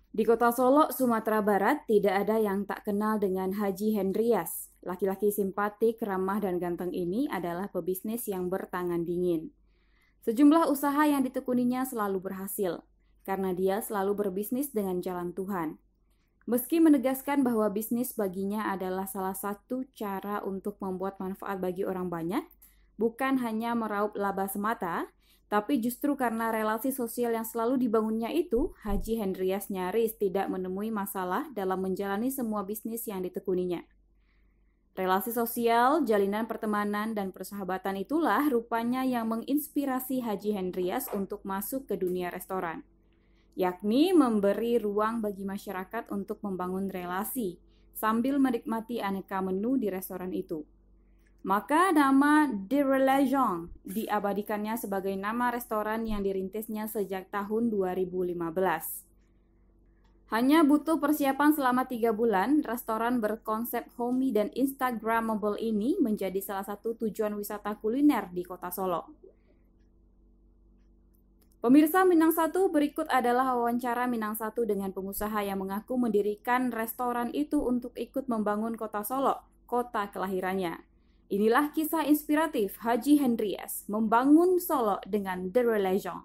Di kota Solo, Sumatera Barat, tidak ada yang tak kenal dengan Haji Hendrias. Laki-laki simpatik, ramah, dan ganteng ini adalah pebisnis yang bertangan dingin. Sejumlah usaha yang ditekuninya selalu berhasil, karena dia selalu berbisnis dengan jalan Tuhan. Meski menegaskan bahwa bisnis baginya adalah salah satu cara untuk membuat manfaat bagi orang banyak, bukan hanya meraup laba semata, tapi justru karena relasi sosial yang selalu dibangunnya itu, Haji Hendrias nyaris tidak menemui masalah dalam menjalani semua bisnis yang ditekuninya. Relasi sosial, jalinan pertemanan, dan persahabatan itulah rupanya yang menginspirasi Haji Hendrias untuk masuk ke dunia restoran, yakni memberi ruang bagi masyarakat untuk membangun relasi sambil menikmati aneka menu di restoran itu. Maka nama De Relation diabadikannya sebagai nama restoran yang dirintisnya sejak tahun 2015. Hanya butuh persiapan selama 3 bulan, restoran berkonsep homey dan instagramable ini menjadi salah satu tujuan wisata kuliner di kota Solo. Pemirsa Minang Satu, berikut adalah wawancara Minang Satu dengan pengusaha yang mengaku mendirikan restoran itu untuk ikut membangun kota Solo, kota kelahirannya. Inilah kisah inspiratif Haji Hendrias membangun Solo dengan The Relation.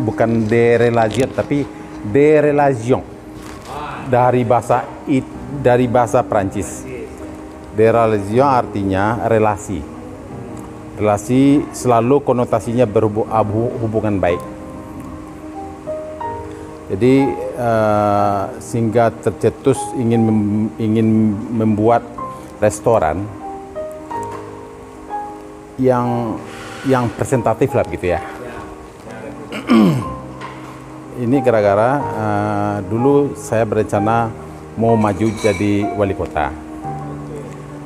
Bukan de relation tapi de relation dari bahasa Prancis. De relation artinya relasi. Relasi selalu konotasinya hubungan baik. Jadi sehingga tercetus ingin membuat restoran yang presentatif lah gitu ya. Ini gara-gara dulu saya berencana mau maju jadi wali kota.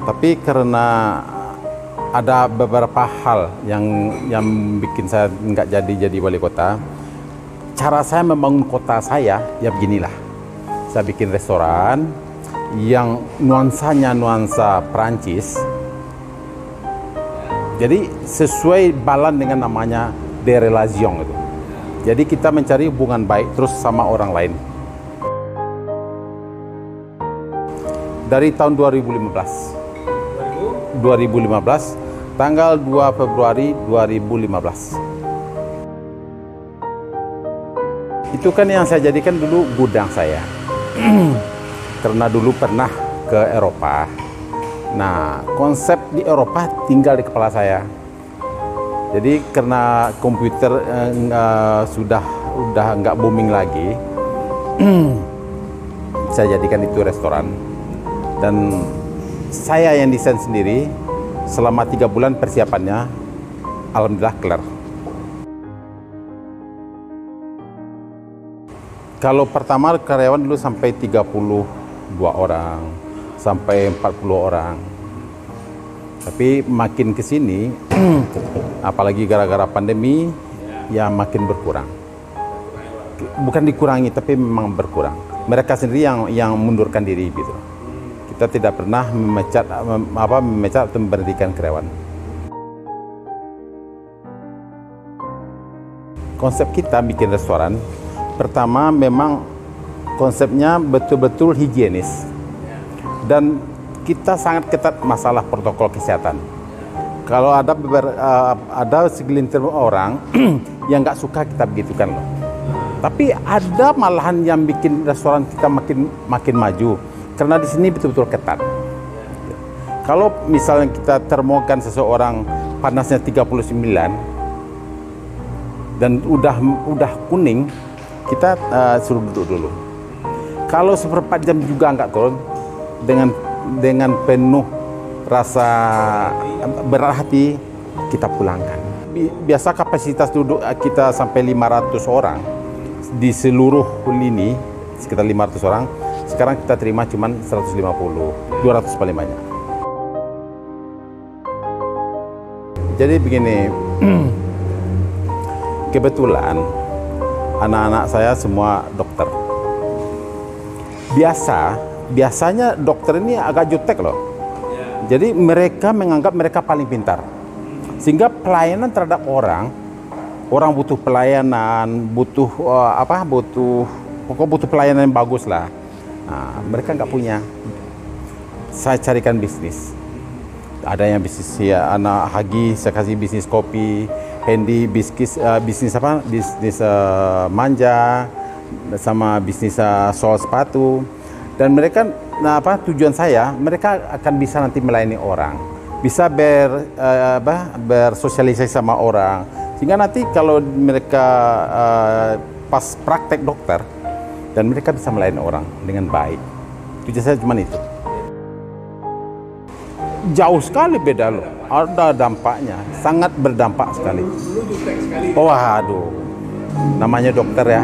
Tapi karena ada beberapa hal yang bikin saya nggak jadi wali kota. Cara saya membangun kota saya ya beginilah. Saya bikin restoran yang nuansanya nuansa Prancis. Jadi sesuai balan dengan namanya De Relation itu. Jadi kita mencari hubungan baik terus sama orang lain. Dari tahun 2015, tanggal 2 Februari 2015. Itu kan yang saya jadikan dulu gudang saya. Karena dulu pernah ke Eropa. Nah, konsep di Eropa tinggal di kepala saya. Jadi karena komputer sudah nggak booming lagi, saya jadikan itu restoran. Dan saya yang desain sendiri selama 3 bulan persiapannya, alhamdulillah kelar. Kalau pertama karyawan dulu sampai 32 orang, sampai 40 orang. Tapi makin ke sini, apalagi gara-gara pandemi, ya makin berkurang. Bukan dikurangi, tapi memang berkurang. Mereka sendiri yang mundurkan diri gitu. Kita tidak pernah memecat atau memberhentikan karyawan. Konsep kita bikin restoran, pertama memang konsepnya betul-betul higienis. Dan kita sangat ketat masalah protokol kesehatan. Kalau ada segelintir orang yang nggak suka kita begitukan loh. Tapi ada malahan yang bikin restoran kita makin maju karena di sini betul-betul ketat. Kalau misalnya kita termogan seseorang panasnya 39 dan udah kuning, kita suruh duduk dulu. Kalau seperempat jam juga nggak turun, dengan penuh rasa berhati kita pulangkan. Biasa kapasitas duduk kita sampai 500 orang di seluruh lini, sekitar 500 orang. Sekarang kita terima cuma 150, 200 paling banyak. Jadi begini, kebetulan anak-anak saya semua dokter. Biasa biasanya dokter ini agak jutek loh. Jadi mereka menganggap mereka paling pintar. Sehingga pelayanan terhadap orang butuh pelayanan, butuh butuh pelayanan yang bagus lah. Nah, mereka nggak punya. Saya carikan bisnis. Ada yang bisnis ya, anak Hagi saya kasih bisnis kopi, Hendy bisnis manja, sama bisnis sol sepatu. Dan mereka tujuan saya, mereka akan bisa nanti melayani orang, bisa bersosialisasi sama orang, sehingga nanti kalau mereka pas praktek dokter, dan mereka bisa melayani orang dengan baik. Tujuan saya cuma itu. Jauh sekali beda loh, ada dampaknya, sangat berdampak sekali. Oh aduh, namanya dokter ya.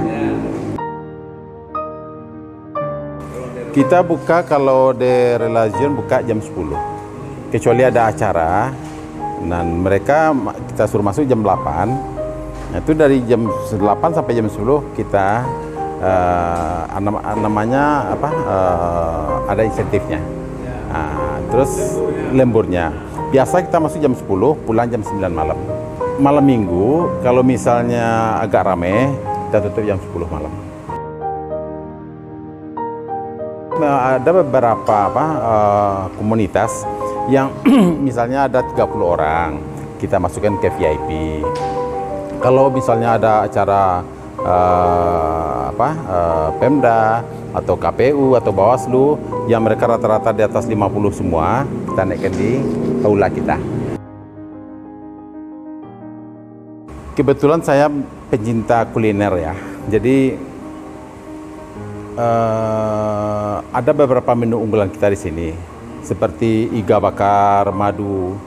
Kita buka kalau di Religion buka jam 10. Kecuali ada acara. Dan mereka kita suruh masuk jam 8. Nah, itu dari jam 8 sampai jam 10 kita ada insentifnya. Nah, terus lemburnya. Biasa kita masuk jam 10, pulang jam 9 malam. Malam Minggu kalau misalnya agak rame, kita tutup jam 10 malam. Ada beberapa komunitas yang misalnya ada 30 orang, kita masukkan ke VIP. Kalau misalnya ada acara Pemda atau KPU atau Bawaslu yang mereka rata-rata di atas 50 semua, kita naikkan di aula kita. Kebetulan saya pencinta kuliner ya, jadi ada beberapa menu unggulan kita di sini, seperti iga bakar madu,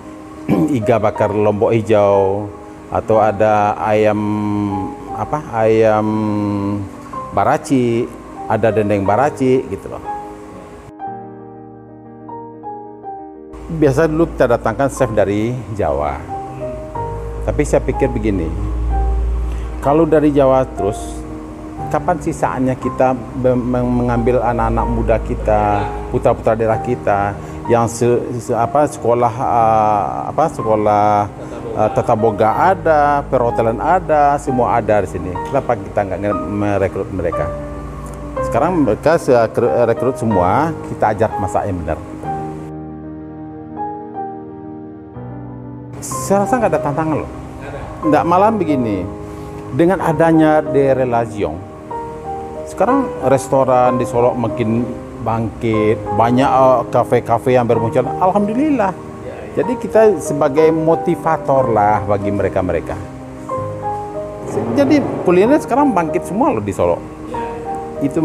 iga bakar lombok hijau, atau ada ayam baraci, ada dendeng baraci gitu loh. Biasa dulu kita datangkan chef dari Jawa, tapi saya pikir begini, kalau dari Jawa terus, kapan sih saatnya kita mengambil anak-anak muda kita, putra-putra daerah kita yang sekolah tata boga ada, perhotelan ada, semua ada di sini. Kenapa kita nggak merekrut mereka? Sekarang mereka rekrut semua, kita ajar masak yang benar. Saya rasa nggak ada tantangan loh. Nggak, malam begini, dengan adanya di Religion, sekarang restoran di Solo makin bangkit, banyak kafe-kafe yang bermunculan. Alhamdulillah. Jadi kita sebagai motivator lah bagi mereka-mereka. Jadi kuliner sekarang bangkit semua loh di Solo. Itu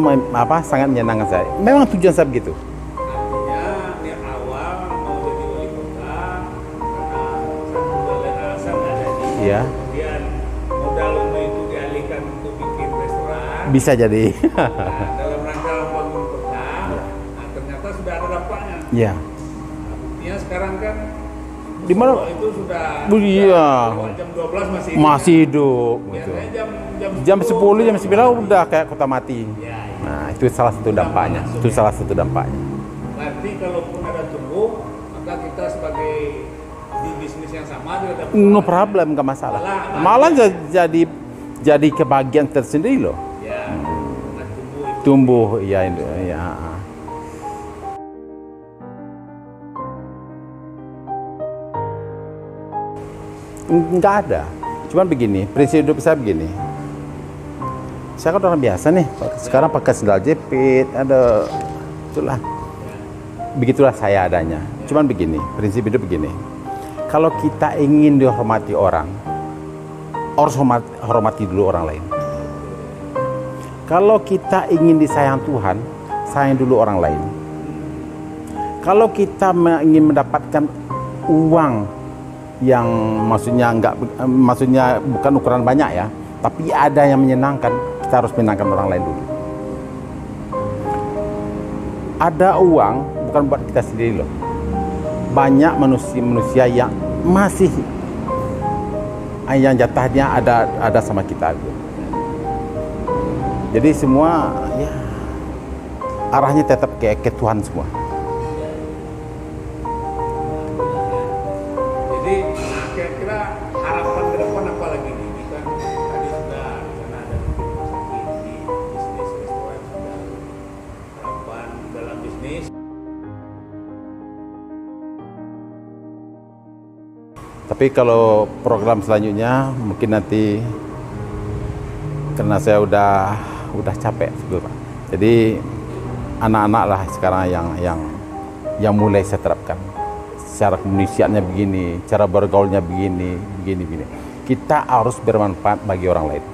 sangat menyenangkan saya. Memang tujuan saya begitu. Artinya di awal mau jadi wali kota karena alasan ada di. Iya. Kemudian modal itu dialihkan untuk bikin restoran. Bisa jadi. Nah, dalam rangka membangun kota, nah, ternyata sudah ada dampaknya. Iya. Nah, buktinya sekarang kan Di mana? itu sudah Iya. jam 12 masih Masih hidup gitu. Biasanya Jam 10, jam 9 udah kayak kota mati. Ya, ya. Nah, itu salah satu dampaknya. Itu salah satu dampaknya. Berarti kalaupun ada tumbuh, maka kita sebagai di bisnis yang sama juga dapat. No problem, nggak masalah. Malah jadi kebahagiaan tersendiri loh. Ya, nah, Tumbuh, ya. Nggak ada. Cuman begini, prinsip hidup saya begini. Saya kan orang biasa nih. Sekarang pakai sendal jepit, ada itulah. Begitulah saya adanya. Cuman begini, prinsip hidup begini. Kalau kita ingin dihormati orang, harus hormati dulu orang lain. Kalau kita ingin disayang Tuhan, sayang dulu orang lain. Kalau kita ingin mendapatkan uang yang maksudnya bukan ukuran banyak ya, tapi ada yang menyenangkan, kita harus menyenangkan orang lain dulu. Ada uang bukan buat kita sendiri loh. Banyak manusia yang masih yang jatahnya ada sama kita. Jadi semua ya arahnya tetap ke Tuhan semua. Jadi kira-kira harapan ke depan apa lagi nih? Ini kan tadi sudah di sana ada rumah sakit, di bisnis restoran sudah, harapan dalam bisnis. Tapi kalau program selanjutnya mungkin nanti, karena saya udah capek Pak. Jadi anak-anak lah sekarang yang mulai saya terapkan. Cara komunikasinya begini, cara bergaulnya begini. Kita harus bermanfaat bagi orang lain.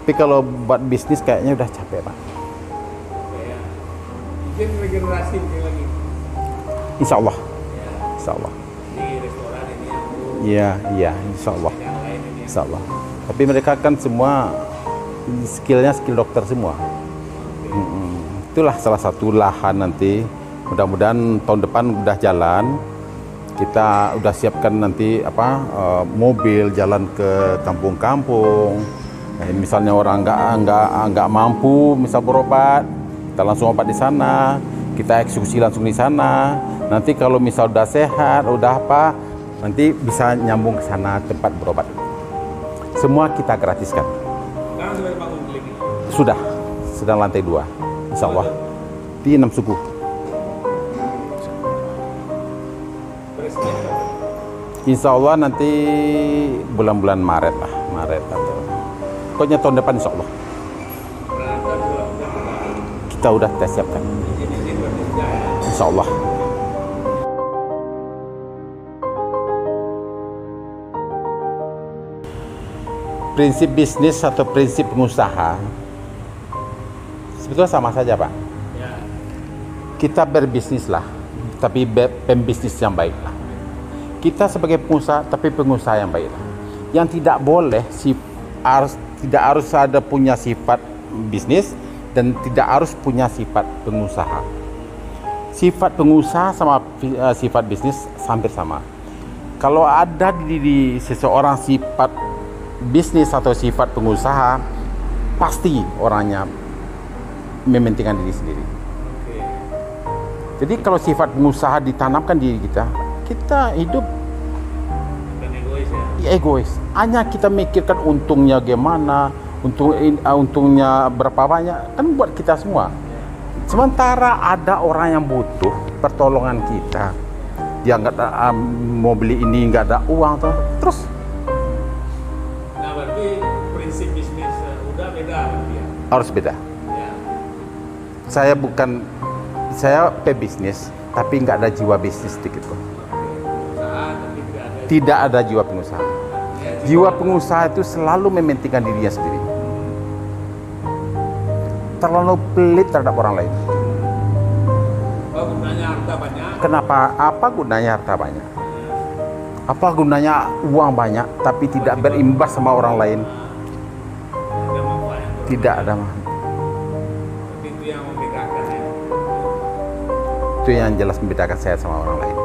Tapi kalau buat bisnis kayaknya udah capek Pak. Ya. Mungkin regenerasi mungkin lagi. Insya Allah. Ya. Insya Allah. Di restoran ini aku. Iya, insya Allah. Yang lain ini. Insya Allah. Tapi mereka kan semua skillnya skill dokter semua. Itulah salah satu lahan nanti. Mudah-mudahan tahun depan udah jalan. Kita udah siapkan nanti mobil jalan ke kampung-kampung. Nah, misalnya orang nggak mampu, misal berobat, kita langsung obat di sana. Kita eksekusi langsung di sana. Nanti kalau misal udah sehat, udah nanti bisa nyambung ke sana tempat berobat. Semua kita gratiskan. Sekarang sudah bangun klinik. Sudah lantai 2, insya Allah di 6 suku. Insya Allah nanti bulan-bulan Maret atau pokoknya tahun depan insya Allah kita udah siapkan. Insya Allah. Prinsip bisnis atau prinsip pengusaha sebetulnya sama saja Pak. Ya. Kita berbisnis lah, tapi pembisnis yang baik lah. Kita sebagai pengusaha, tapi pengusaha yang baik lah. Yang tidak boleh tidak harus ada punya sifat bisnis dan tidak harus punya sifat pengusaha. Sifat pengusaha sama sifat bisnis hampir sama. Kalau ada di seseorang sifat bisnis atau sifat pengusaha, pasti orangnya mementingkan diri sendiri. Oke. Jadi kalau sifat pengusaha ditanamkan diri kita hidup Dan egois ya. egois. Hanya kita mikirkan untungnya gimana, untungnya berapa banyak, kan buat kita semua. Sementara ada orang yang butuh pertolongan kita, dia nggak mau beli ini, nggak ada uang terus. Nah berarti prinsip bisnis udah beda berarti ya. Harus beda. Ya. Saya pebisnis, tapi nggak ada jiwa bisnis sedikit pun. Usaha tapi tidak ada. Tidak ada jiwa pengusaha. Jiwa pengusaha itu selalu mementingkan dirinya sendiri. Terlalu pelit terhadap orang lain. Apa gunanya harta banyak? Kenapa? Apa gunanya harta banyak? Apa gunanya uang banyak tapi tidak berimbas sama orang lain? Ada manfaatnya. Tidak ada manfaat. Itu yang membedakan ya. Itu yang jelas membedakan saya sama orang lain.